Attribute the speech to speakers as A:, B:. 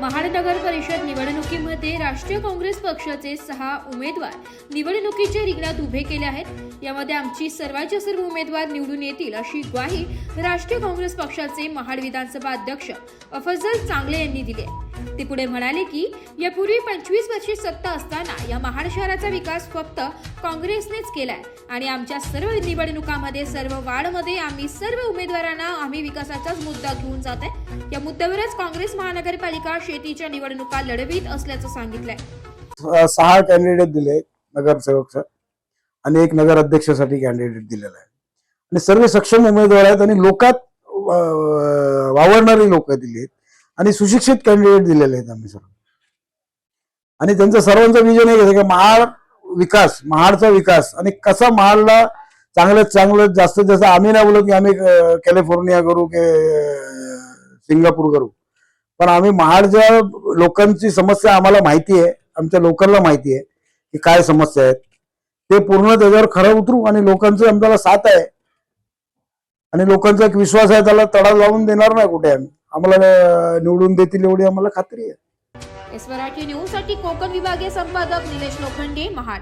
A: महाड नगर परिषद निवडणुकीमध्ये राष्ट्रीय काँग्रेस पक्षाचे 6 उमेदवार निवडणुकीच्या रिंगणात उभे केले आहेत। यामध्ये आमची सर्वांचे सर्व उमेदवार निवडून येतील अशी ग्वाही राष्ट्रीय काँग्रेस पक्षाचे महाड विधानसभा अध्यक्ष अफजल चांगले यांनी दिली आहे। ते पुढे म्हणाले की यापूर्वी 25 वर्षे सत्ता असताना या महाड शहराचा विकास फक्त काँग्रेसनेच केलाय आणि आमच्या सर्व निवडणुकांमध्ये सर्व वार्डमध्ये आम्ही सर्व उमेदवारांना आम्ही विकासाचाच मुद्दा घेऊन जात आहे। या मुद्द्यावरच काँग्रेस महानगरपालिका शेतीच्या निवडणुका लढवीत असल्याचं सांगितलंय।
B: 6 कॅन्डिडेट दिले नगरसेवक आणि एक नगर अध्यक्षासाठी कॅन्डिडेट दिलेला आहे आणि सर्व सक्षम उमेदवार आहेत आणि लोकात वावरणारी लोक दिली आहेत आणि सुशिक्षित कॅन्डिडेट दिलेले आहेत आम्ही सर्व। आणि त्यांचं सर्वांचं विजन आहे की महाडचा विकास आणि कसा महाडला चांगलं जास्तीत जास्त आम्ही नाही बोलत की आम्ही कॅलिफोर्निया करू की सिंगापूर करू, पण आम्ही महाडच्या लोकांची समस्या आम्हाला माहिती आहे, आमच्या लोकांना माहिती आहे की काय समस्या आहेत, ते पूर्ण त्याच्यावर खरं उतरू आणि लोकांची आमच्याला साथ आहे आणि लोकांचा एक विश्वास आहे, त्याला तडा लावून देणार नाही कुठे आम्हाला निवडून देतील एवढी आम्हाला खात्री आहे।
A: मराठी न्यूज साठी कोकण विभागीय संपादक निलेश लोखंडे, महाड।